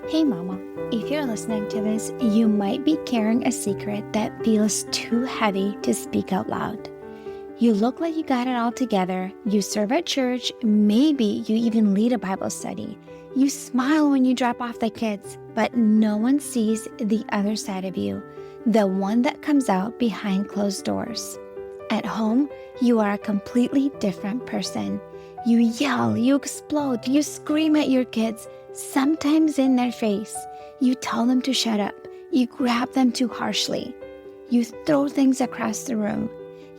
Hey mama, if you're listening to this, you might be carrying a secret that feels too heavy to speak out loud. You look like you got it all together, you serve at church, maybe you even lead a Bible study. You smile when you drop off the kids, but no one sees the other side of you, the one that comes out behind closed doors. At home, you are a completely different person. You yell, you explode, you scream at your kids, sometimes in their face. You tell them to shut up. You grab them too harshly. You throw things across the room.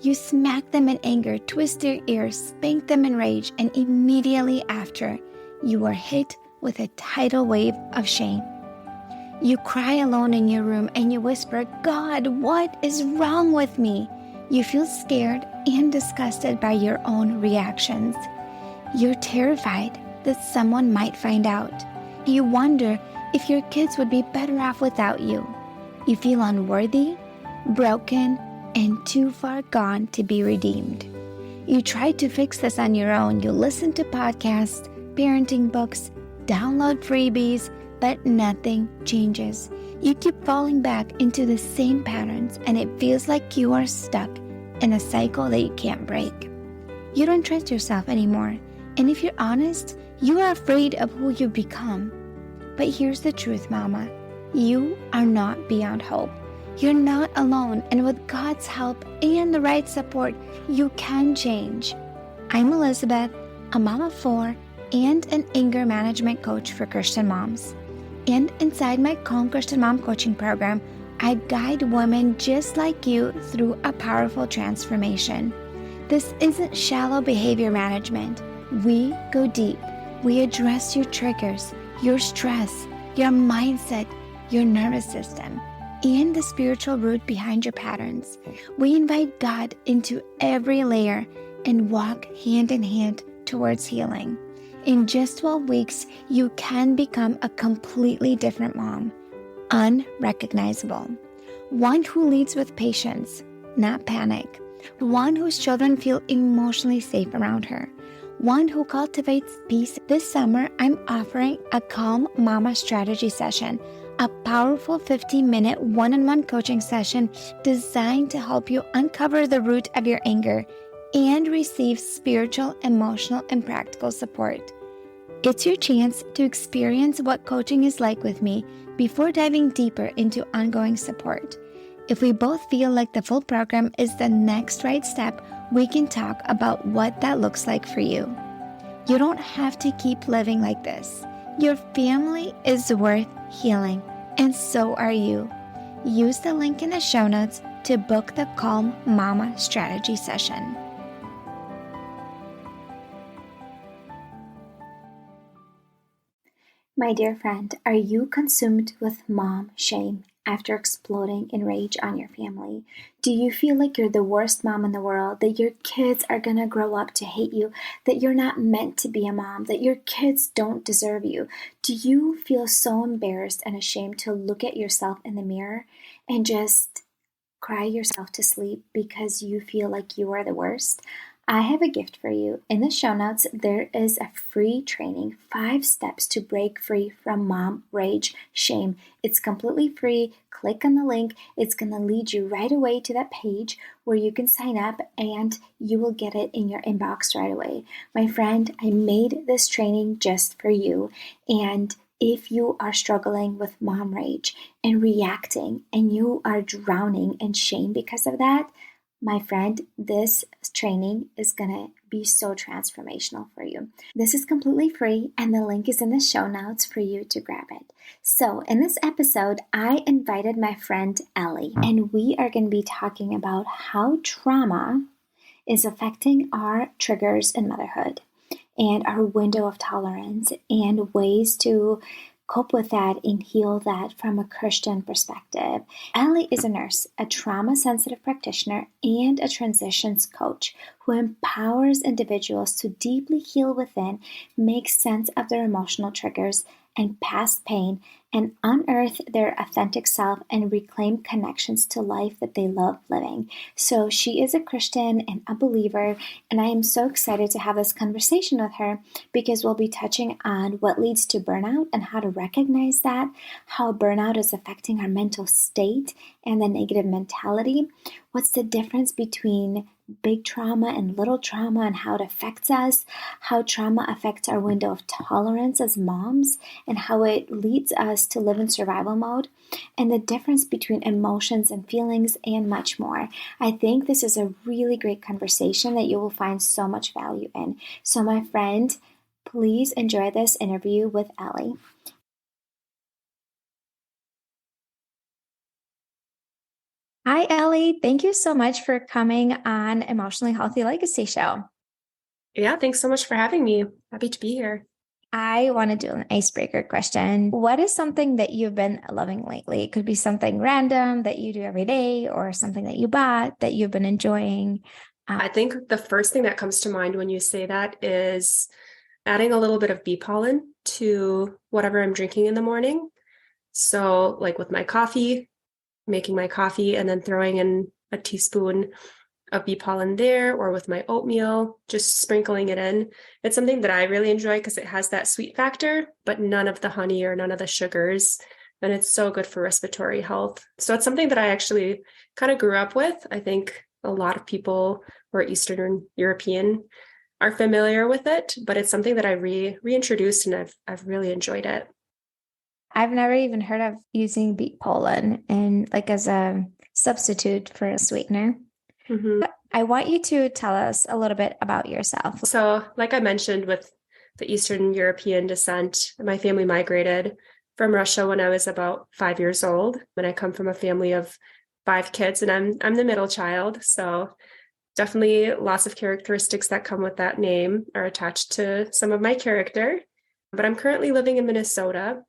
You smack them in anger, twist their ears, spank them in rage, and immediately after, you are hit with a tidal wave of shame. You cry alone in your room and you whisper, "God, what is wrong with me?" You feel scared and disgusted by your own reactions. You're terrified that someone might find out. You wonder if your kids would be better off without you. You feel unworthy, broken, and too far gone to be redeemed. You try to fix this on your own. You listen to podcasts, parenting books, download freebies, but nothing changes. You keep falling back into the same patterns, and it feels like you are stuck in a cycle that you can't break. You don't trust yourself anymore, and if you're honest, you are afraid of who you become. But here's the truth, Mama. You are not beyond hope. You're not alone, and with God's help and the right support, you can change. I'm Elizabeth, a mom of 4 and an anger management coach for Christian moms. And inside my Calm Christian Mom coaching program, I guide women just like you through a powerful transformation. This isn't shallow behavior management. We go deep. We address your triggers, your stress, your mindset, your nervous system, and the spiritual root behind your patterns. We invite God into every layer and walk hand in hand towards healing. In just 12 weeks, you can become a completely different mom, unrecognizable. One who leads with patience, not panic. One whose children feel emotionally safe around her. One who cultivates peace. This summer, I'm offering a Calm Mama strategy session, a powerful 15-minute one-on-one coaching session designed to help you uncover the root of your anger and receive spiritual, emotional, and practical support. It's your chance to experience what coaching is like with me before diving deeper into ongoing support. If we both feel like the full program is the next right step, we can talk about what that looks like for you. You don't have to keep living like this. Your family is worth healing, and so are you. Use the link in the show notes to book the Calm Mama strategy session. My dear friend, are you consumed with mom shame after exploding in rage on your family? Do you feel like you're the worst mom in the world, that your kids are going to grow up to hate you, that you're not meant to be a mom, that your kids don't deserve you? Do you feel so embarrassed and ashamed to look at yourself in the mirror and just cry yourself to sleep because you feel like you are the worst? I have a gift for you. In the show notes, there is a free training, 5 steps to break free from mom rage shame. It's completely free. Click on the link. It's going to lead you right away to that page where you can sign up and you will get it in your inbox right away. My friend, I made this training just for you. And if you are struggling with mom rage and reacting and you are drowning in shame because of that, my friend, this training is going to be so transformational for you. This is completely free, and the link is in the show notes for you to grab it. So in this episode, I invited my friend Ellie, and we are going to be talking about how trauma is affecting our triggers in motherhood and our window of tolerance and ways to cope with that and heal that from a Christian perspective. Ellie is a nurse, a trauma-sensitive practitioner, and a transitions coach who empowers individuals to deeply heal within, make sense of their emotional triggers and past pain, and unearth their authentic self and reclaim connections to life that they love living. So she is a Christian and a believer, and I am so excited to have this conversation with her because we'll be touching on what leads to burnout and how to recognize that, how burnout is affecting our mental state and the negative mentality, what's the difference between big trauma and little trauma and how it affects us, how trauma affects our window of tolerance as moms, and how it leads us to live in survival mode, and the difference between emotions and feelings, and much more. I think this is a really great conversation that you will find so much value in. So, my friend, please enjoy this interview with Ellie. Hi, Ellie. Thank you so much for coming on Emotionally Healthy Legacy Show. Yeah, thanks so much for having me. Happy to be here. I want to do an icebreaker question. What is something that you've been loving lately? It could be something random that you do every day or something that you bought that you've been enjoying. I think the first thing that comes to mind when you say that is adding a little bit of bee pollen to whatever I'm drinking in the morning. So, like with my coffee, making my coffee and then throwing in a teaspoon of bee pollen there, or with my oatmeal, just sprinkling it in. It's something that I really enjoy because it has that sweet factor, but none of the honey or none of the sugars. And it's so good for respiratory health. So it's something that I actually kind of grew up with. I think a lot of people who are Eastern European are familiar with it, but it's something that I reintroduced and I've really enjoyed it. I've never even heard of using beet pollen and like as a substitute for a sweetener. Mm-hmm. I want you to tell us a little bit about yourself. So, like I mentioned, with the Eastern European descent, my family migrated from Russia when I was about 5 years old. And I come from a family of 5 kids, and I'm the middle child. So definitely lots of characteristics that come with that name are attached to some of my character. But I'm currently living in Minnesota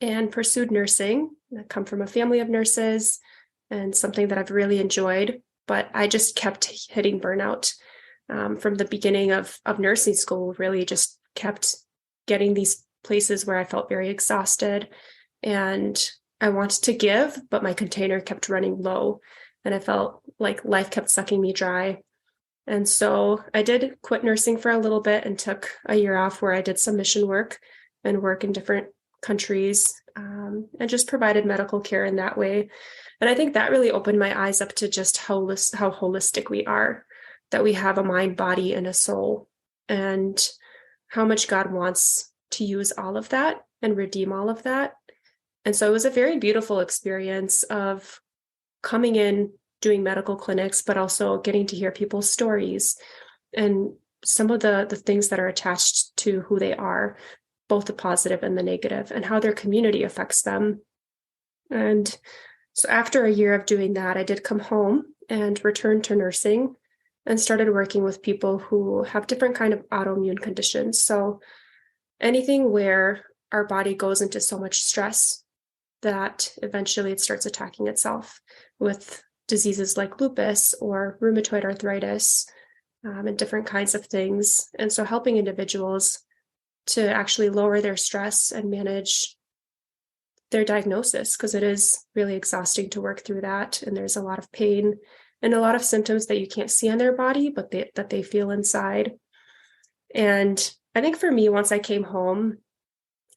and pursued nursing. I come from a family of nurses and something that I've really enjoyed, but I just kept hitting burnout from the beginning of nursing school, really just kept getting these places where I felt very exhausted and I wanted to give, but my container kept running low and I felt like life kept sucking me dry. And so I did quit nursing for a little bit and took a year off where I did some mission work and work in different countries and just provided medical care in that way. And I think that really opened my eyes up to just how holistic we are, that we have a mind, body, and a soul, and how much God wants to use all of that and redeem all of that. And so it was a very beautiful experience of coming in, doing medical clinics, but also getting to hear people's stories and some of the things that are attached to who they are, both the positive and the negative, and how their community affects them. And so after a year of doing that, I did come home and returned to nursing and started working with people who have different kind of autoimmune conditions. So anything where our body goes into so much stress that eventually it starts attacking itself with diseases like lupus or rheumatoid arthritis and different kinds of things. And so helping individuals to actually lower their stress and manage their diagnosis, because it is really exhausting to work through that. And there's a lot of pain and a lot of symptoms that you can't see on their body, but that they feel inside. And I think for me, once I came home,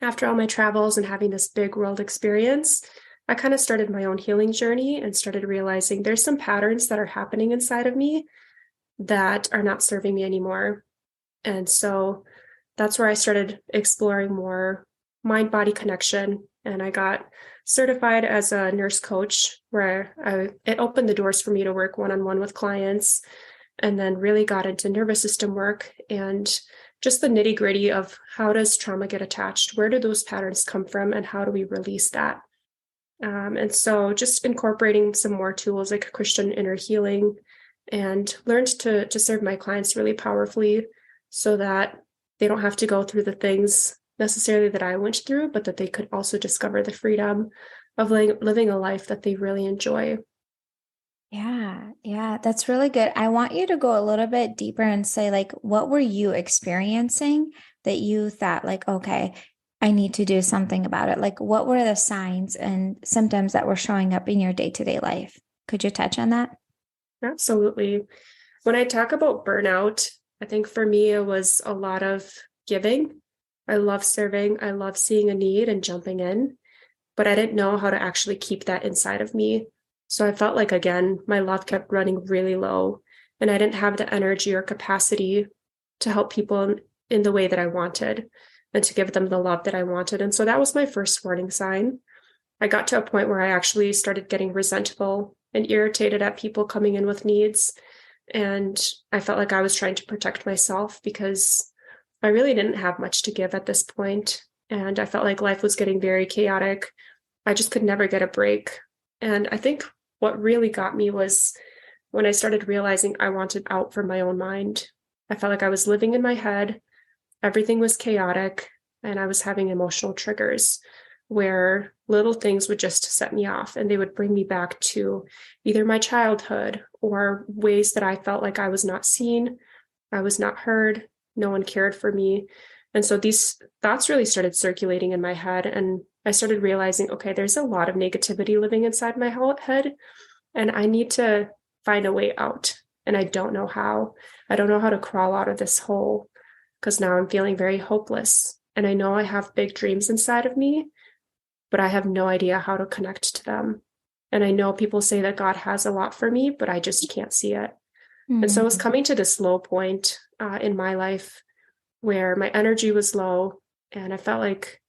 after all my travels and having this big world experience, I kind of started my own healing journey and started realizing there's some patterns that are happening inside of me that are not serving me anymore. And so that's where I started exploring more mind-body connection. And I got certified as a nurse coach, where it opened the doors for me to work one-on-one with clients, and then really got into nervous system work and just the nitty-gritty of how does trauma get attached? Where do those patterns come from? And how do we release that? And so just incorporating some more tools like Christian inner healing, and learned to serve my clients really powerfully so that they don't have to go through the things necessarily that I went through, but that they could also discover the freedom of living a life that they really enjoy. Yeah, that's really good. I want you to go a little bit deeper and say, like, what were you experiencing that you thought, like, okay, I need to do something about it? Like, what were the signs and symptoms that were showing up in your day-to-day life? Could you touch on that? Absolutely. When I talk about burnout, I think for me, it was a lot of giving. I love serving. I love seeing a need and jumping in, but I didn't know how to actually keep that inside of me. So I felt like, again, my love kept running really low, and I didn't have the energy or capacity to help people in the way that I wanted and to give them the love that I wanted. And so that was my first warning sign. I got to a point where I actually started getting resentful and irritated at people coming in with needs. And I felt like I was trying to protect myself because I really didn't have much to give at this point. And I felt like life was getting very chaotic. I just could never get a break. And I think what really got me was when I started realizing I wanted out from my own mind. I felt like I was living in my head, everything was chaotic, and I was having emotional triggers where little things would just set me off and they would bring me back to either my childhood or ways that I felt like I was not seen, I was not heard, no one cared for me. And so these thoughts really started circulating in my head. And I started realizing, okay, there's a lot of negativity living inside my head, and I need to find a way out. And I don't know how. I don't know how to crawl out of this hole because now I'm feeling very hopeless. And I know I have big dreams inside of me, but I have no idea how to connect to them. And I know people say that God has a lot for me, but I just can't see it. And so I was coming to this low point in my life where my energy was low and I felt like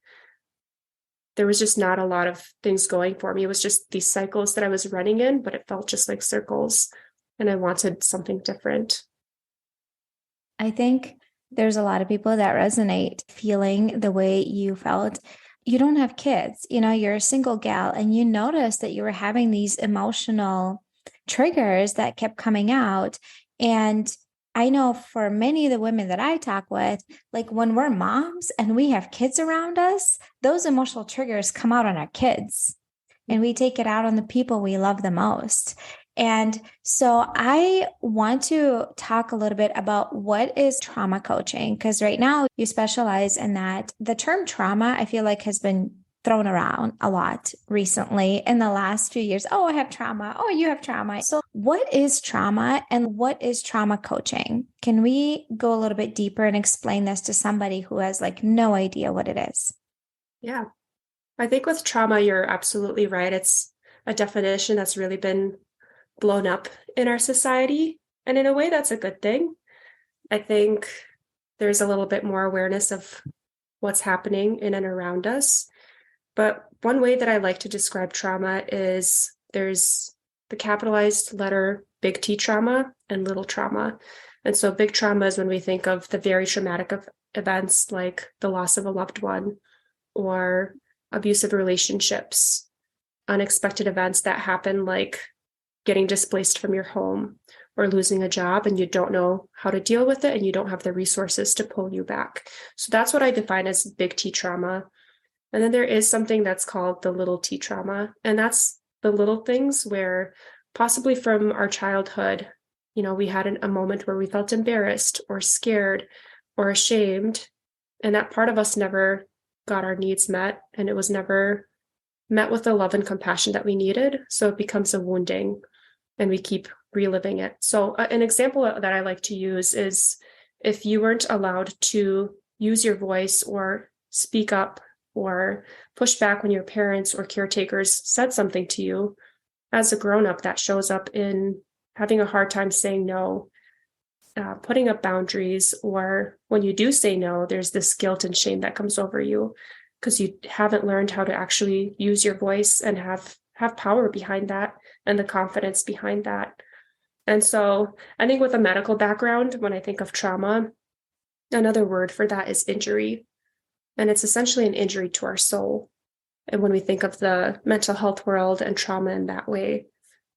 there was just not a lot of things going for me. It was just these cycles that I was running in, but it felt just like circles. And I wanted something different. I think there's a lot of people that resonate feeling the way you felt. You don't have kids, you're a single gal, and you noticed that you were having these emotional triggers that kept coming out. And I know for many of the women that I talk with, like when we're moms and we have kids around us, those emotional triggers come out on our kids and we take it out on the people we love the most. And so I want to talk a little bit about what is trauma coaching, because right now you specialize in that. The term trauma, I feel like, has been thrown around a lot recently in the last few years. Oh, I have trauma. Oh, you have trauma. So what is trauma and what is trauma coaching? Can we go a little bit deeper and explain this to somebody who has like no idea what it is? Yeah. I think with trauma, you're absolutely right. It's a definition that's really been blown up in our society. And in a way, that's a good thing. I think there's a little bit more awareness of what's happening in and around us. But one way that I like to describe trauma is there's the capitalized letter big T trauma and little trauma. And so big trauma is when we think of the very traumatic events like the loss of a loved one or abusive relationships, unexpected events that happen like getting displaced from your home or losing a job and you don't know how to deal with it and you don't have the resources to pull you back. So that's what I define as big T trauma. And then there is something that's called the little T trauma. And that's the little things where possibly from our childhood, we had a moment where we felt embarrassed or scared or ashamed. And that part of us never got our needs met. And it was never met with the love and compassion that we needed. So it becomes a wounding and we keep reliving it. So an example that I like to use is if you weren't allowed to use your voice or speak up or push back when your parents or caretakers said something to you, as a grown-up, that shows up in having a hard time saying no, putting up boundaries, or when you do say no, there's this guilt and shame that comes over you because you haven't learned how to actually use your voice and have power behind that and the confidence behind that. And so I think with a medical background, when I think of trauma, another word for that is injury. And it's essentially an injury to our soul. And when we think of the mental health world and trauma in that way,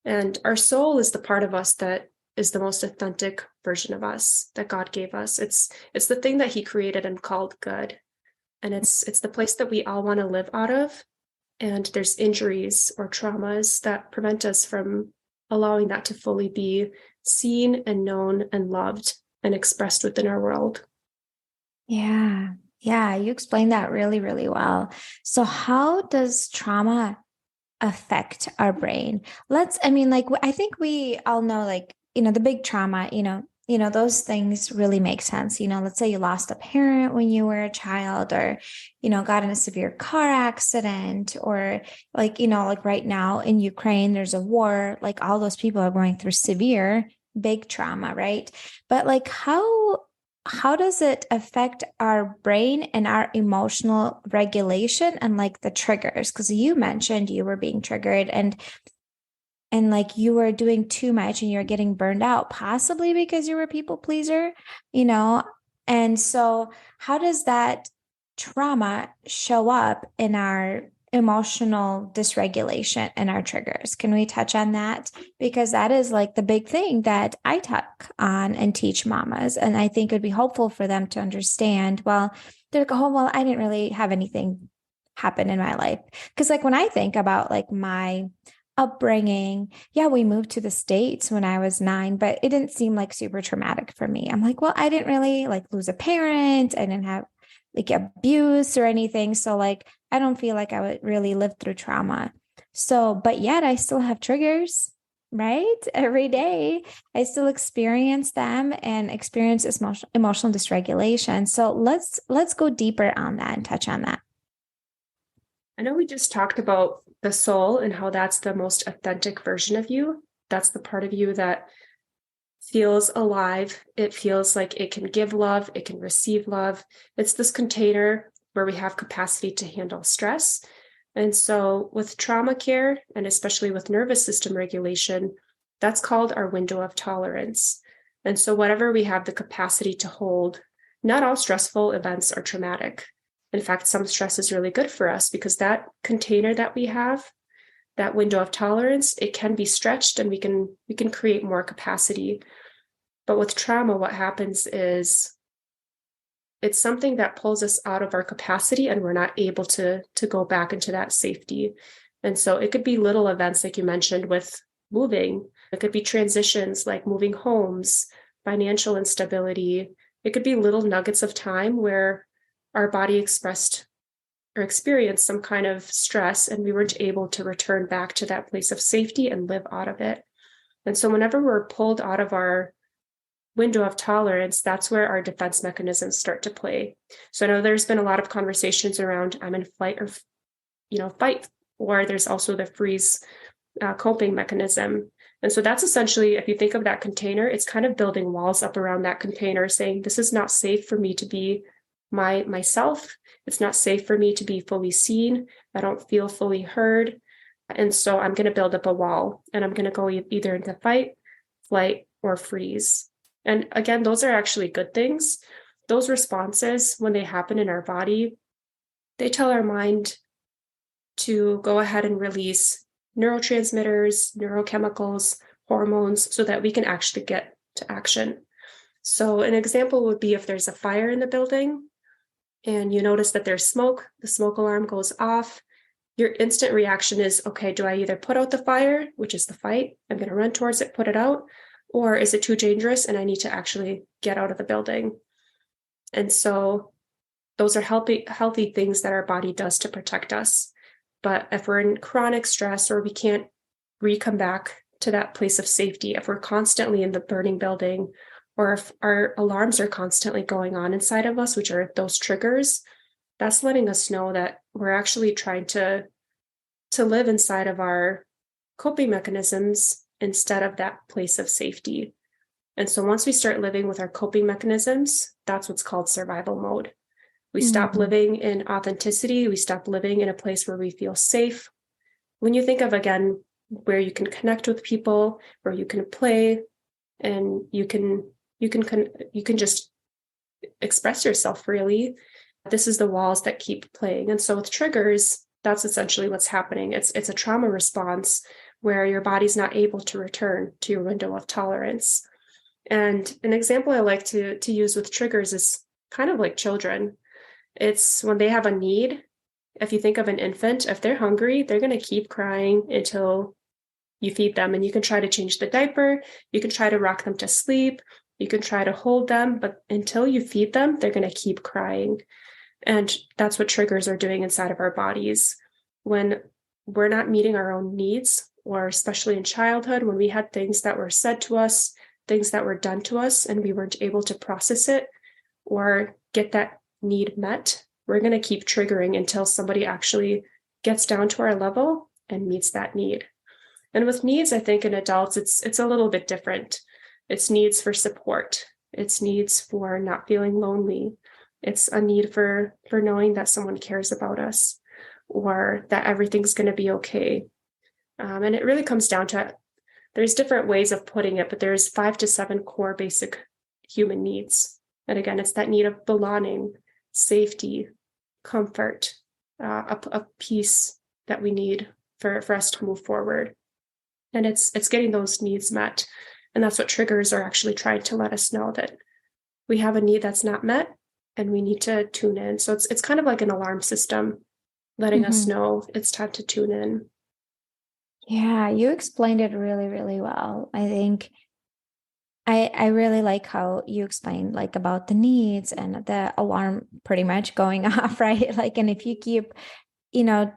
and our soul is the part of us that is the most authentic version of us that God gave us. It's the thing that He created and called good. And it's the place that we all want to live out of. And there's injuries or traumas that prevent us from allowing that to fully be seen and known and loved and expressed within our world. Yeah. Yeah. You explained that really, really well. So, how does trauma affect our brain? I mean, like, I think we all know, like, the big trauma, those things really make sense. Let's say you lost a parent when you were a child, or, got in a severe car accident, or like right now in Ukraine, there's a war, like all those people are going through severe, big trauma, right? But like, how does it affect our brain and our emotional regulation and like the triggers? Because you mentioned you were being triggered and like you were doing too much and you're getting burned out, possibly because you were a people pleaser, you know? And so how does that trauma show up in our emotional dysregulation and our triggers? Can we touch on that? Because that is like the big thing that I talk on and teach mamas. And I think it would be helpful for them to understand, well, they're like, oh, well, I didn't really have anything happen in my life. Because like when I think about like my upbringing, yeah, we moved to the States when I was 9, but it didn't seem like super traumatic for me. I'm like, well, I didn't really like lose a parent. I didn't have like abuse or anything. So like, I don't feel like I would really live through trauma. So, but yet I still have triggers, right? Every day I still experience them and experience emotional dysregulation. So let's go deeper on that and touch on that. I know we just talked about the soul and how that's the most authentic version of you. That's the part of you that feels alive. It feels like it can give love, it can receive love. It's this container where we have capacity to handle stress. And so, with trauma care, and especially with nervous system regulation, that's called our window of tolerance. And so, whatever we have the capacity to hold, not all stressful events are traumatic. In fact, some stress is really good for us because that container that we have, that window of tolerance, it can be stretched and we can create more capacity. But with trauma, what happens is it's something that pulls us out of our capacity and we're not able to go back into that safety. And so it could be little events like you mentioned with moving. It could be transitions like moving homes, financial instability. It could be little nuggets of time where our body expressed or experienced some kind of stress and we weren't able to return back to that place of safety and live out of it. And so whenever we're pulled out of our window of tolerance, that's where our defense mechanisms start to play. So I know there's been a lot of conversations around I'm in flight or fight, or there's also the freeze coping mechanism. And so that's essentially, if you think of that container, it's kind of building walls up around that container, saying this is not safe for me to be myself. It's not safe for me to be fully seen. I don't feel fully heard. And so I'm going to build up a wall and I'm going to go either into fight, flight, or freeze. And again, those are actually good things. Those responses, when they happen in our body, they tell our mind to go ahead and release neurotransmitters, neurochemicals, hormones, so that we can actually get to action. So an example would be if there's a fire in the building and you notice that there's smoke, the smoke alarm goes off. Your instant reaction is, okay, do I either put out the fire, which is the fight, I'm going to run towards it, put it out, or is it too dangerous and I need to actually get out of the building? And so those are healthy things that our body does to protect us. But if we're in chronic stress or we can't come back to that place of safety, if we're constantly in the burning building, or if our alarms are constantly going on inside of us, which are those triggers, that's letting us know that we're actually trying to live inside of our coping mechanisms instead of that place of safety. And so once we start living with our coping mechanisms, that's what's called survival mode. We stop living in authenticity. We stop living in a place where we feel safe. When you think of, again, where you can connect with people, where you can play, and you can just express yourself freely, this is the walls that keep playing. And so with triggers, that's essentially what's happening. It's a trauma response where your body's not able to return to your window of tolerance. And an example I like to use with triggers is kind of like children. It's when they have a need. If you think of an infant, if they're hungry, they're going to keep crying until you feed them, and you can try to change the diaper, you can try to rock them to sleep, you can try to hold them, but until you feed them, they're going to keep crying. And that's what triggers are doing inside of our bodies. When we're not meeting our own needs, or especially in childhood, when we had things that were said to us, things that were done to us, and we weren't able to process it or get that need met, we're going to keep triggering until somebody actually gets down to our level and meets that need. And with needs, I think in adults, it's a little bit different. It's needs for support. It's needs for not feeling lonely. It's a need for knowing that someone cares about us, or that everything's going to be okay. And it really comes down to, there's different ways of putting it, but there's 5 to 7 core basic human needs. And again, it's that need of belonging, safety, comfort, a peace that we need for us to move forward. And it's getting those needs met. And that's what triggers are actually trying to let us know, that we have a need that's not met and we need to tune in. So it's kind of like an alarm system letting us know it's time to tune in. Yeah, you explained it really, really well. I think I really like how you explained like about the needs and the alarm pretty much going off, right? Like, and if you keep,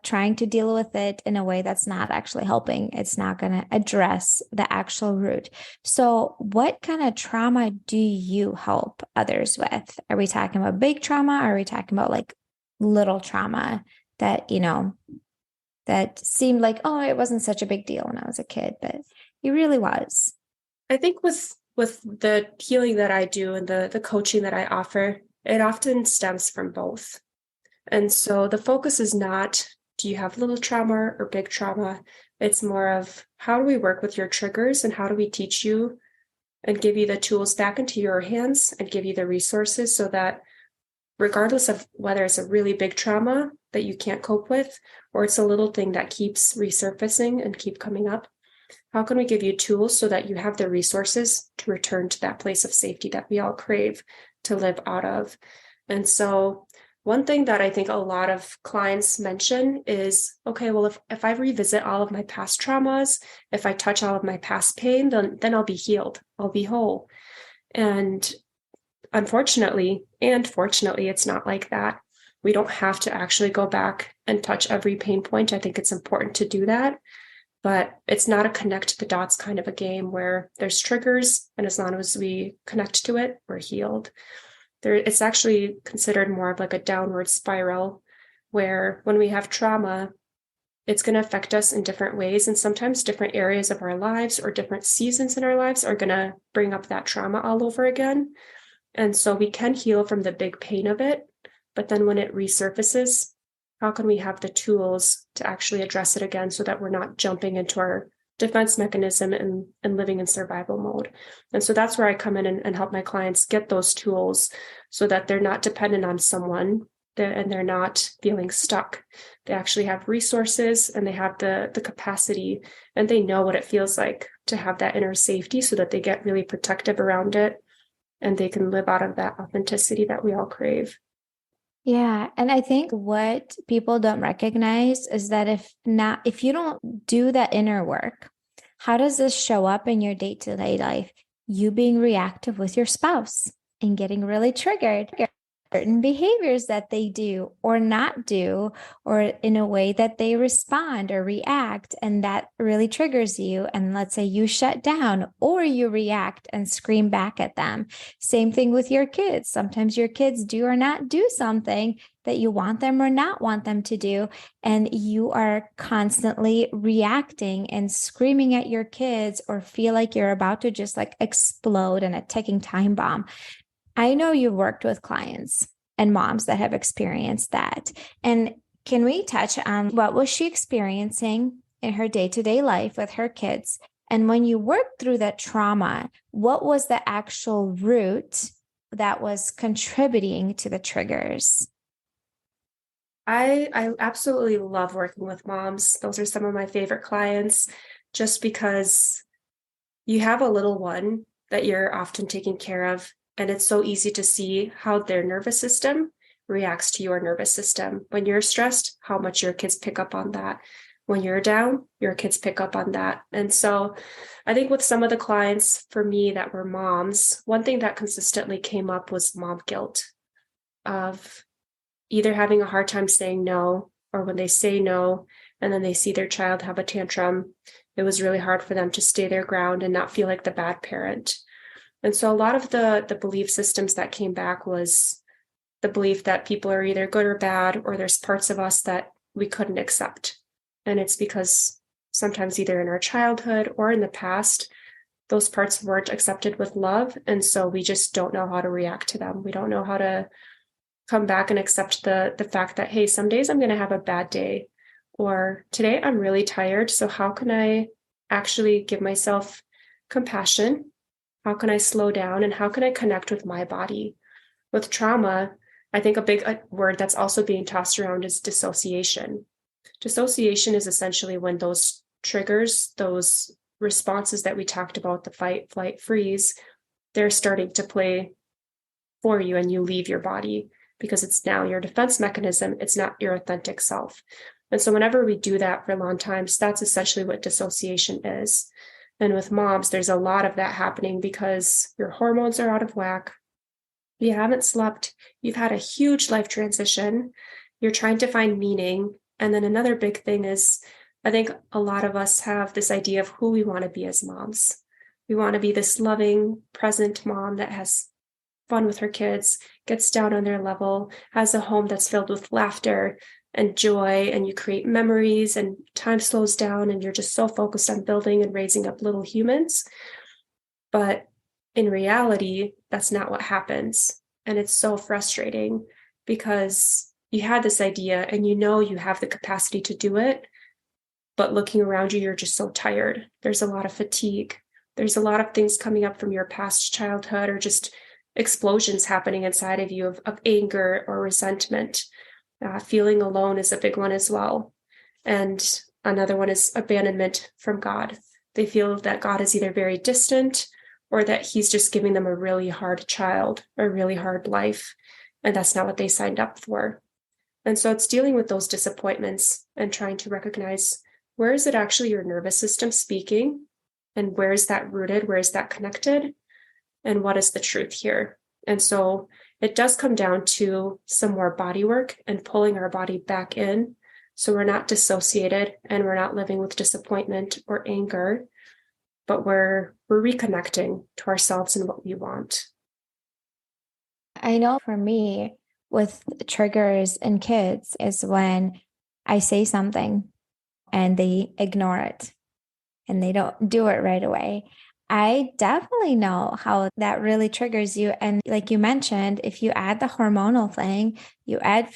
trying to deal with it in a way that's not actually helping, it's not going to address the actual root. So what kind of trauma do you help others with? Are we talking about big trauma? Or are we talking about like little trauma that, that seemed like, oh, it wasn't such a big deal when I was a kid, but it really was? I think with the healing that I do and the coaching that I offer, it often stems from both. And so the focus is not, do you have little trauma or big trauma? It's more of, how do we work with your triggers, and how do we teach you and give you the tools back into your hands and give you the resources, so that regardless of whether it's a really big trauma that you can't cope with, or it's a little thing that keeps resurfacing and keep coming up, how can we give you tools so that you have the resources to return to that place of safety that we all crave to live out of? And so one thing that I think a lot of clients mention is, okay, well, if I revisit all of my past traumas, if I touch all of my past pain, then I'll be healed, I'll be whole. And unfortunately, and fortunately, it's not like that. We don't have to actually go back and touch every pain point. I think it's important to do that, but it's not a connect the dots kind of a game where there's triggers, and as long as we connect to it, we're healed. It's actually considered more of like a downward spiral, where when we have trauma, it's going to affect us in different ways. And sometimes different areas of our lives or different seasons in our lives are going to bring up that trauma all over again. And so we can heal from the big pain of it. But then when it resurfaces, how can we have the tools to actually address it again, so that we're not jumping into our defense mechanism and living in survival mode? And so that's where I come in and help my clients get those tools, so that they're not dependent on someone and they're not feeling stuck. They actually have resources, and they have the capacity, and they know what it feels like to have that inner safety, so that they get really protective around it, and they can live out of that authenticity that we all crave. Yeah. And I think what people don't recognize is that if you don't do that inner work, how does this show up in your day-to-day life? You being reactive with your spouse and getting really triggered. Certain behaviors that they do or not do, or in a way that they respond or react, and that really triggers you. And let's say you shut down or you react and scream back at them. Same thing with your kids. Sometimes your kids do or not do something that you want them or not want them to do, and you are constantly reacting and screaming at your kids, or feel like you're about to just like explode in a ticking time bomb. I know you've worked with clients and moms that have experienced that. And can we touch on what was she experiencing in her day-to-day life with her kids? And when you worked through that trauma, what was the actual root that was contributing to the triggers? I absolutely love working with moms. Those are some of my favorite clients, just because you have a little one that you're often taking care of. And it's so easy to see how their nervous system reacts to your nervous system. When you're stressed, how much your kids pick up on that. when you're down, your kids pick up on that. And so I think with some of the clients for me that were moms, one thing that consistently came up was mom guilt of either having a hard time saying no, or when they say no and then they see their child have a tantrum, it was really hard for them to stay their ground and not feel like the bad parent. And so a lot of the belief systems that came back was the belief that people are either good or bad, or there's parts of us that we couldn't accept. And it's because sometimes either in our childhood or in the past, those parts weren't accepted with love. And so we just don't know how to react to them. We don't know how to come back and accept the fact that, hey, some days I'm going to have a bad day, or today I'm really tired. So how can I actually give myself compassion? How can I slow down, and how can I connect with my body? With trauma, I think a big word that's also being tossed around is dissociation. Dissociation is essentially when those triggers, those responses that we talked about, the fight, flight, freeze, they're starting to play for you, and you leave your body because it's now your defense mechanism. It's not your authentic self. And so whenever we do that for long times, that's essentially what dissociation is. And with moms, there's a lot of that happening because your hormones are out of whack. You haven't slept. You've had a huge life transition. You're trying to find meaning. And then another big thing is, I think a lot of us have this idea of who we want to be as moms. We want to be this loving, present mom that has fun with her kids, gets down on their level, has a home that's filled with laughter and joy, and you create memories, and time slows down, and you're just so focused on building and raising up little humans. But in reality, that's not what happens. And it's so frustrating because you had this idea and you know you have the capacity to do it, but looking around you, you're just so tired. There's a lot of fatigue. There's a lot of things coming up from your past childhood, or just explosions happening inside of you of anger or resentment. Feeling alone is a big one as well. And another one is abandonment from God. They feel that God is either very distant, or that he's just giving them a really hard child, or a really hard life. And that's not what they signed up for. And so it's dealing with those disappointments and trying to recognize, where is it actually your nervous system speaking? And where is that rooted? Where is that connected? And what is the truth here? And so it does come down to some more body work and pulling our body back in, so we're not dissociated and we're not living with disappointment or anger, but we're reconnecting to ourselves and what we want. I know for me, with triggers in kids is when I say something and they ignore it and they don't do it right away. I definitely know how that really triggers you. And like you mentioned, if you add the hormonal thing, you add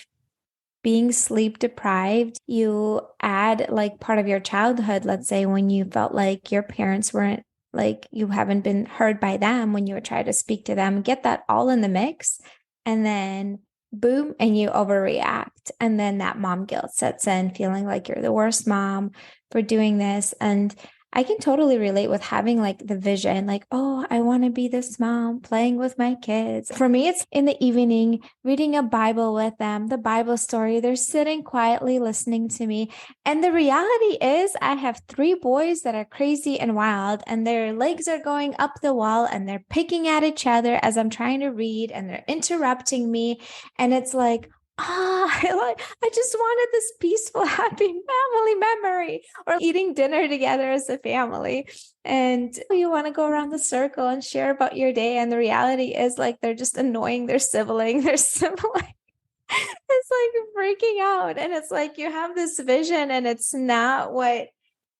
being sleep deprived, you add like part of your childhood, let's say when you felt like your parents weren't, like you haven't been heard by them when you were trying to speak to them, get that all in the mix. And then boom, and you overreact. And then that mom guilt sets in, feeling like you're the worst mom for doing this. And I can totally relate with having like the vision, like, oh, I want to be this mom playing with my kids. For me, it's in the evening, reading a Bible with them, the Bible story. They're sitting quietly listening to me. And the reality is, I have 3 boys that are crazy and wild, and their legs are going up the wall and they're picking at each other as I'm trying to read, and they're interrupting me. And it's like, I just wanted this peaceful, happy family memory, or eating dinner together as a family. And you want to go around the circle and share about your day. And the reality is, like, they're just annoying their sibling. Their sibling is like freaking out. And it's like you have this vision and it's not what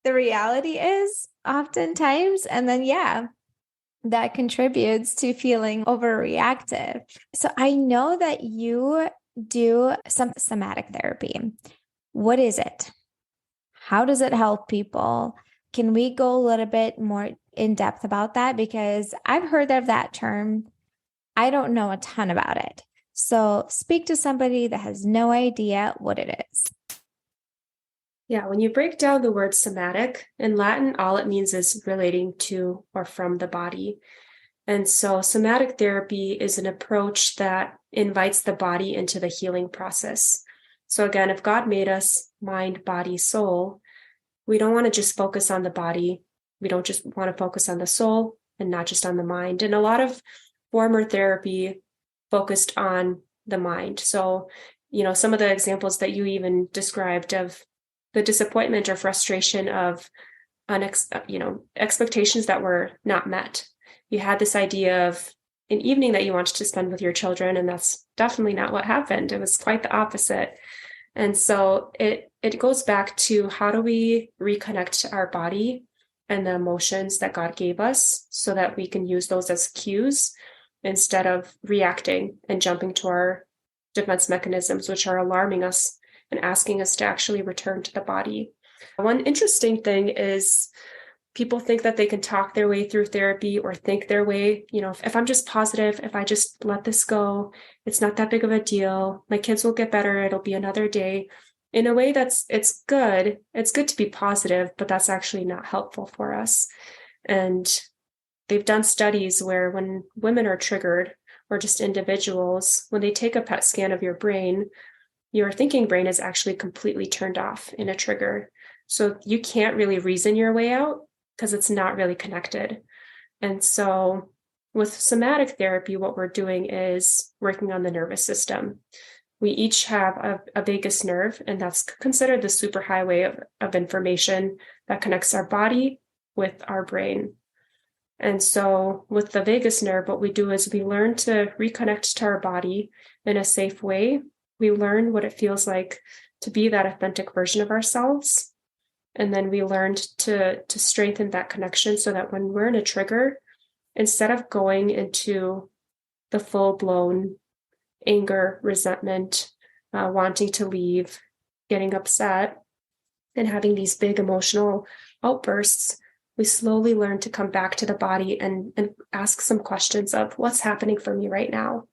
the reality is oftentimes. And then, yeah, that contributes to feeling overreactive. So I know that you do some somatic therapy. What is it? How does it help people? Can we go a little bit more in depth about that? Because I've heard of that term. I don't know a ton about it. So speak to somebody that has no idea what it is. Yeah, when you break down the word somatic, in Latin, all it means is relating to or from the body. And so somatic therapy is an approach that invites the body into the healing process. So again, if God made us mind, body, soul, We don't want to just focus on the body. We don't just want to focus on the soul and not just on the mind. And a lot of former therapy focused on the mind. So, some of the examples that you even described of the disappointment or frustration of expectations that were not met. You had this idea of an evening that you wanted to spend with your children, and that's definitely not what happened. It was quite the opposite. And so it goes back to, how do we reconnect to our body and the emotions that God gave us so that we can use those as cues instead of reacting and jumping to our defense mechanisms, which are alarming us and asking us to actually return to the body. One interesting thing is, people think that they can talk their way through therapy or think their way. If I'm just positive, if I just let this go, it's not that big of a deal. My kids will get better. It'll be another day. In a way, it's good. It's good to be positive, but that's actually not helpful for us. And they've done studies where when women are triggered, or just individuals, when they take a PET scan of your brain, your thinking brain is actually completely turned off in a trigger. So you can't really reason your way out because it's not really connected. And so with somatic therapy, what we're doing is working on the nervous system. We each have a vagus nerve, and that's considered the superhighway of information that connects our body with our brain. And so with the vagus nerve, what we do is we learn to reconnect to our body in a safe way. We learn what it feels like to be that authentic version of ourselves. And then we learned to strengthen that connection so that when we're in a trigger, instead of going into the full-blown anger, resentment, wanting to leave, getting upset, and having these big emotional outbursts, we slowly learn to come back to the body and ask some questions of, what's happening for me right now?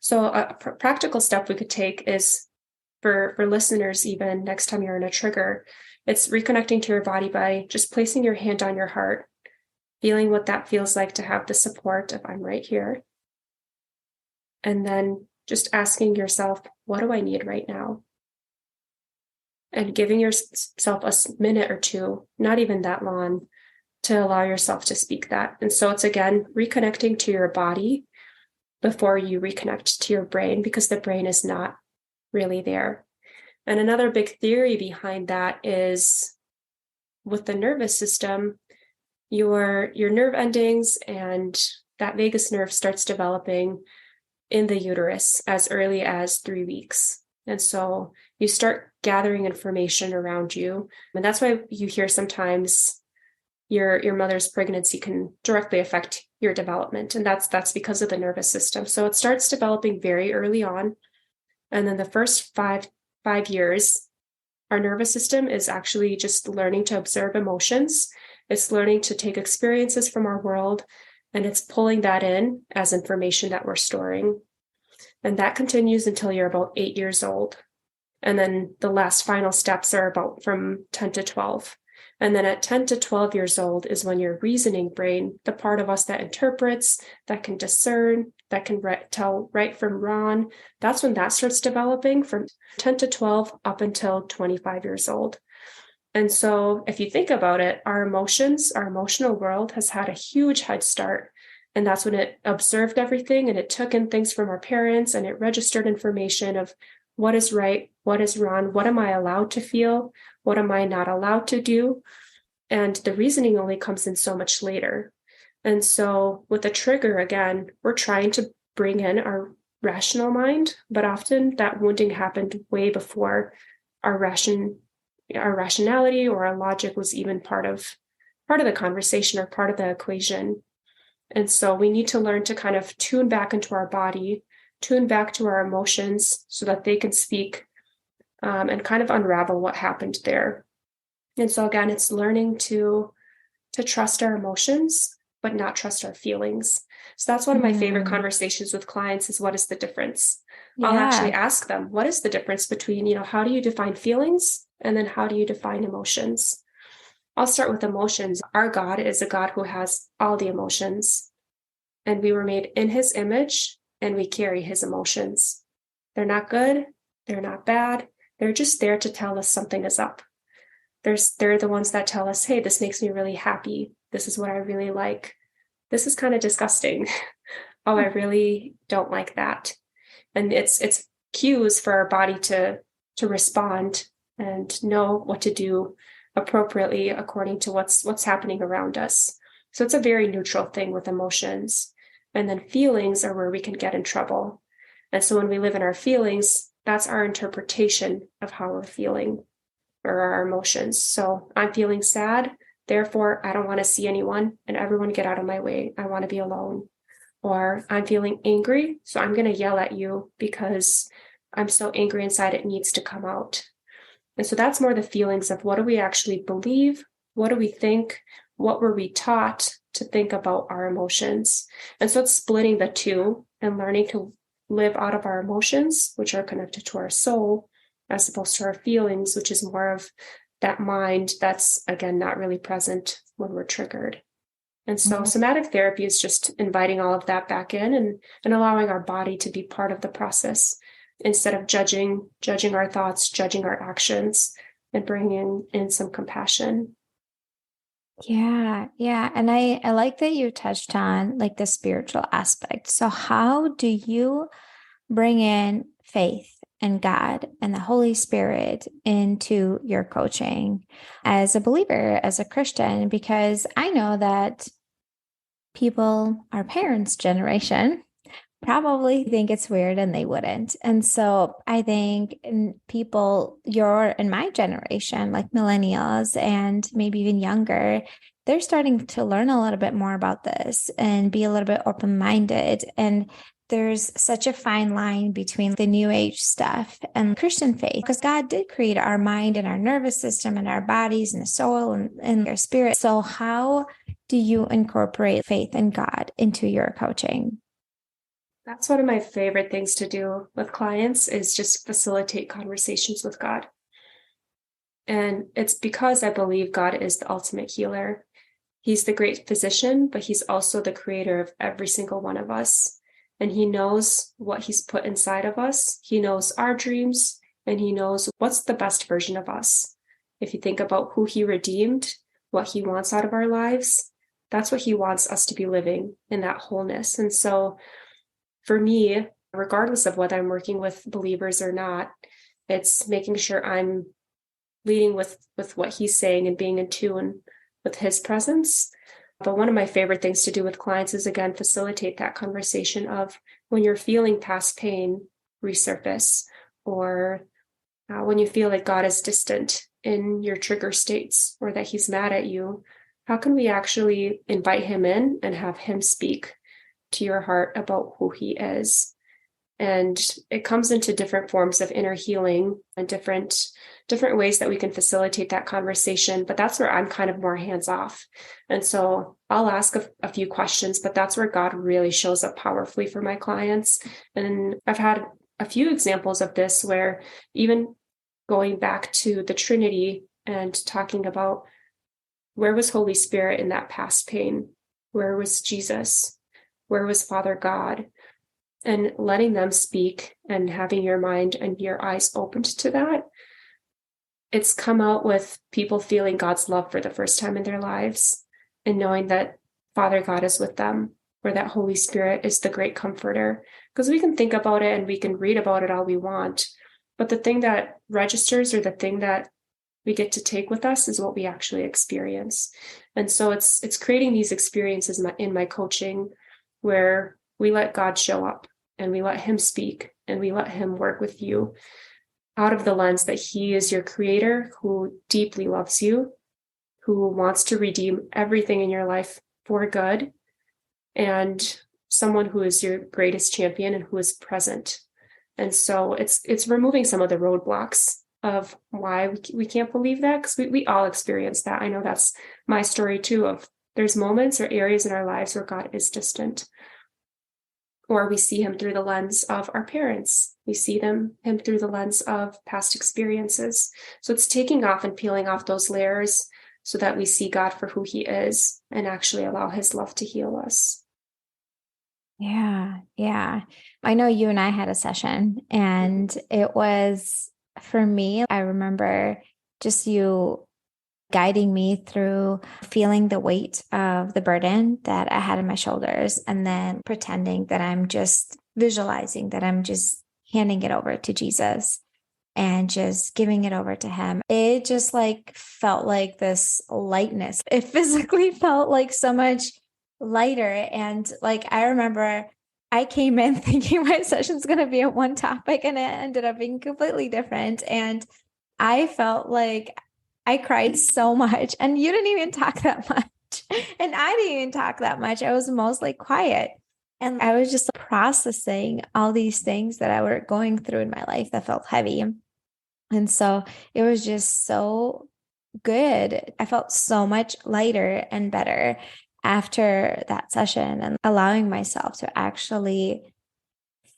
So a practical step we could take is, for listeners, even next time you're in a trigger, it's reconnecting to your body by just placing your hand on your heart, feeling what that feels like to have the support of, I'm right here. And then just asking yourself, what do I need right now? And giving yourself a minute or two, not even that long, to allow yourself to speak that. And so it's, again, reconnecting to your body before you reconnect to your brain, because the brain is not really there. And another big theory behind that is, with the nervous system, your nerve endings and that vagus nerve starts developing in the uterus as early as 3 weeks. And so you start gathering information around you. And that's why you hear sometimes your mother's pregnancy can directly affect your development. And that's because of the nervous system. So it starts developing very early on. And then the first five years, our nervous system is actually just learning to observe emotions. It's learning to take experiences from our world, and it's pulling that in as information that we're storing. And that continues until you're about 8 years old. And then the last final steps are about from 10 to 12. And then at 10 to 12 years old is when your reasoning brain, the part of us that interprets, that can discern, that can tell right from wrong, that's when that starts developing, from 10 to 12 up until 25 years old. And so if you think about it, our emotions, our emotional world has had a huge head start. And that's when it observed everything, and it took in things from our parents, and it registered information of what is right, what is wrong, what am I allowed to feel, what am I not allowed to do? And the reasoning only comes in so much later. And so with a trigger, again, we're trying to bring in our rational mind, but often that wounding happened way before our rationality or our logic was even part of the conversation or part of the equation. And so we need to learn to kind of tune back into our body, tune back to our emotions so that they can speak, and kind of unravel what happened there. And so again, it's learning to trust our emotions, but not trust our feelings. So that's one of my favorite conversations with clients is, what is the difference? Yeah. I'll actually ask them, what is the difference between, how do you define feelings? And then how do you define emotions? I'll start with emotions. Our God is a God who has all the emotions, and we were made in his image, and we carry his emotions. They're not good. They're not bad. They're just there to tell us something is up. They're the ones that tell us, hey, this makes me really happy. This is what I really like. This is kind of disgusting. Oh, I really don't like that. And it's cues for our body to respond and know what to do appropriately according to what's happening around us. So it's a very neutral thing with emotions. And then feelings are where we can get in trouble. And so when we live in our feelings, that's our interpretation of how we're feeling or our emotions. So I'm feeling sad, therefore I don't want to see anyone and everyone get out of my way. I want to be alone. Or I'm feeling angry, so I'm going to yell at you because I'm so angry inside, it needs to come out. And so that's more the feelings of what do we actually believe? What do we think? What were we taught to think about our emotions? And so it's splitting the two and learning to live out of our emotions, which are connected to our soul, as opposed to our feelings, which is more of that mind that's, again, not really present when we're triggered. And so somatic therapy is just inviting all of that back in and allowing our body to be part of the process instead of judging our thoughts, judging our actions, and bringing in some compassion. Yeah, yeah. And I like that you touched on like the spiritual aspect. So how do you bring in faith and God and the Holy Spirit into your coaching as a believer, as a Christian? Because I know that people, our parents' generation, probably think it's weird and they wouldn't. And so I think people your in my generation, like millennials and maybe even younger, they're starting to learn a little bit more about this and be a little bit open-minded. And there's such a fine line between the new age stuff and Christian faith, because God did create our mind and our nervous system and our bodies and the soul and our spirit. So how do you incorporate faith in God into your coaching? That's one of my favorite things to do with clients is just facilitate conversations with God. And it's because I believe God is the ultimate healer. He's the great physician, but he's also the creator of every single one of us. And he knows what he's put inside of us. He knows our dreams and he knows what's the best version of us. If you think about who he redeemed, what he wants out of our lives, that's what he wants us to be living in that wholeness. And so for me, regardless of whether I'm working with believers or not, it's making sure I'm leading with what he's saying and being in tune with his presence. But one of my favorite things to do with clients is, again, facilitate that conversation of when you're feeling past pain resurface, or when you feel like God is distant in your trigger states or that he's mad at you, how can we actually invite him in and have him speak to your heart about who he is? And it comes into different forms of inner healing and different ways that we can facilitate that conversation. But that's where I'm kind of more hands off. And so I'll ask a few questions, but that's where God really shows up powerfully for my clients. And I've had a few examples of this where even going back to the Trinity and talking about where was Holy Spirit in that past pain? Where was Jesus? Where was Father God? And letting them speak and having your mind and your eyes opened to that. It's come out with people feeling God's love for the first time in their lives and knowing that Father God is with them, or that Holy Spirit is the great comforter. Because we can think about it and we can read about it all we want, but the thing that registers, or the thing that we get to take with us, is what we actually experience. And so it's creating these experiences in my coaching where we let God show up and we let him speak and we let him work with you out of the lens that he is your creator who deeply loves you, who wants to redeem everything in your life for good, and someone who is your greatest champion and who is present. And so it's removing some of the roadblocks of why we can't believe that, because we all experience that. I know that's my story too, of there's moments or areas in our lives where God is distant, or we see him through the lens of our parents. We see him through the lens of past experiences. So it's taking off and peeling off those layers so that we see God for who he is and actually allow his love to heal us. Yeah, yeah. I know you and I had a session, and it was, for me, I remember just you guiding me through feeling the weight of the burden that I had in my shoulders, and then pretending that I'm just visualizing that I'm just handing it over to Jesus and just giving it over to him. It just like felt like this lightness. It physically felt like so much lighter. And like, I remember I came in thinking my session's going to be at one topic and it ended up being completely different. And I felt like I cried so much, and you didn't even talk that much. And I didn't even talk that much. I was mostly quiet. And I was just processing all these things that I were going through in my life that felt heavy. And so it was just so good. I felt so much lighter and better after that session, and allowing myself to actually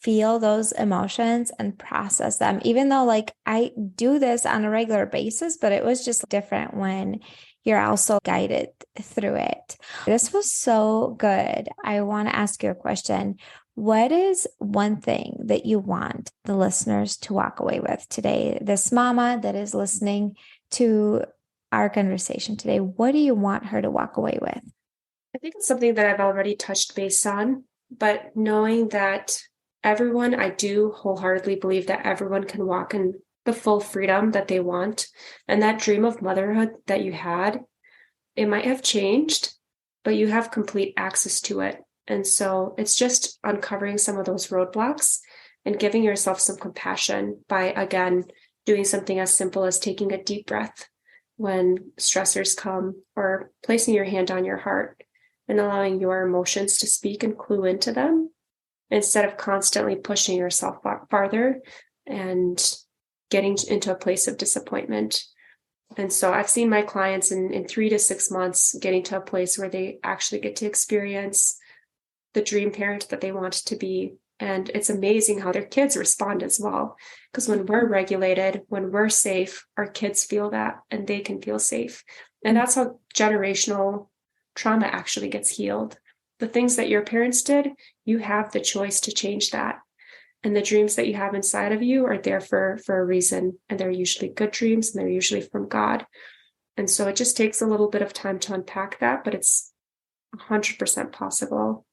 feel those emotions and process them, even though like I do this on a regular basis, but it was just different when you're also guided through it. This was so good. I want to ask you a question. What is one thing that you want the listeners to walk away with today? This mama that is listening to our conversation today, what do you want her to walk away with? I think it's something that I've already touched base on, but knowing that I do wholeheartedly believe that everyone can walk in the full freedom that they want. And that dream of motherhood that you had, it might have changed, but you have complete access to it. And so it's just uncovering some of those roadblocks and giving yourself some compassion by, again, doing something as simple as taking a deep breath when stressors come, or placing your hand on your heart and allowing your emotions to speak and clue into them, instead of constantly pushing yourself farther and getting into a place of disappointment. And so I've seen my clients in 3 to 6 months getting to a place where they actually get to experience the dream parent that they want to be. And it's amazing how their kids respond as well. Because when we're regulated, when we're safe, our kids feel that and they can feel safe. And that's how generational trauma actually gets healed. The things that your parents did, you have the choice to change that. And the dreams that you have inside of you are there for a reason. And they're usually good dreams, and they're usually from God. And so it just takes a little bit of time to unpack that, but it's 100% possible.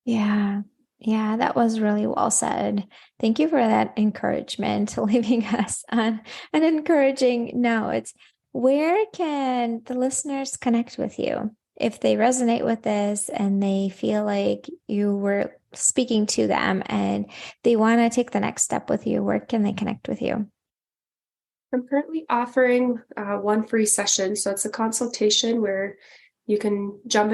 Yeah. Yeah, that was really well said. Thank you for that encouragement, leaving us on an encouraging note. Where can the listeners connect with you if they resonate with this and they feel like you were speaking to them and they want to take the next step with you? Where can they connect with you? I'm currently offering one free session. So it's a consultation where you can jump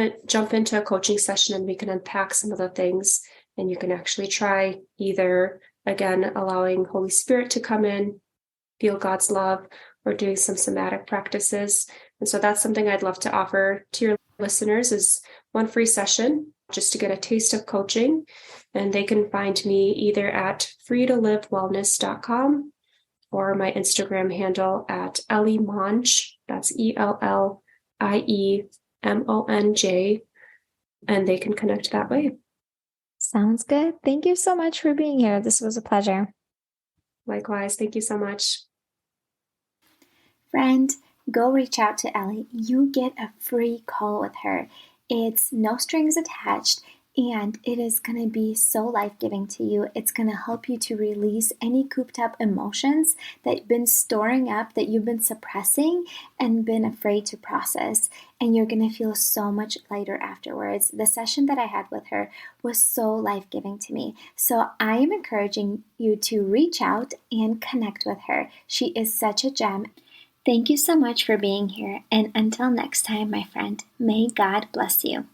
into a coaching session, and we can unpack some of the things. And you can actually try either, again, allowing Holy Spirit to come in, feel God's love, or doing some somatic practices. And so that's something I'd love to offer to your listeners, is one free session just to get a taste of coaching. And they can find me either at freetolivewellness.com or my Instagram handle at Ellie Monj. That's ELLIEMONJ. And they can connect that way. Sounds good. Thank you so much for being here. This was a pleasure. Likewise. Thank you so much. Friend, go reach out to Ellie. You get a free call with her. It's no strings attached, and it is going to be so life-giving to you. It's going to help you to release any cooped up emotions that you've been storing up, that you've been suppressing and been afraid to process. And you're going to feel so much lighter afterwards. The session that I had with her was so life-giving to me. So I am encouraging you to reach out and connect with her. She is such a gem. Thank you so much for being here. And until next time, my friend, may God bless you.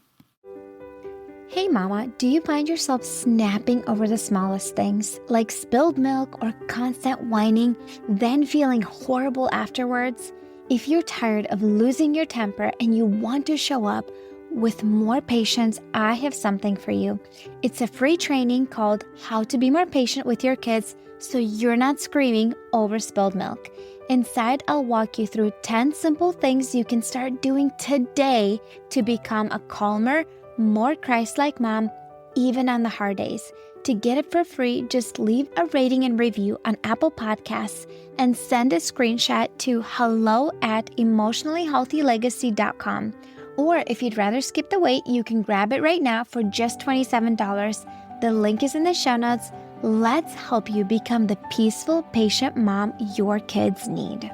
Hey mama, do you find yourself snapping over the smallest things, like spilled milk or constant whining, then feeling horrible afterwards? If you're tired of losing your temper and you want to show up with more patience, I have something for you. It's a free training called How to Be More Patient with Your Kids so you're not screaming over spilled milk. Inside, I'll walk you through 10 simple things you can start doing today to become a calmer, more Christ-like mom even on the hard days. To get it for free, just leave a rating and review on Apple Podcasts and send a screenshot to hello@emotionallyhealthylegacy.com. Or if you'd rather skip the wait, you can grab it right now for just $27. The link is in the show notes. Let's help you become the peaceful, patient mom your kids need.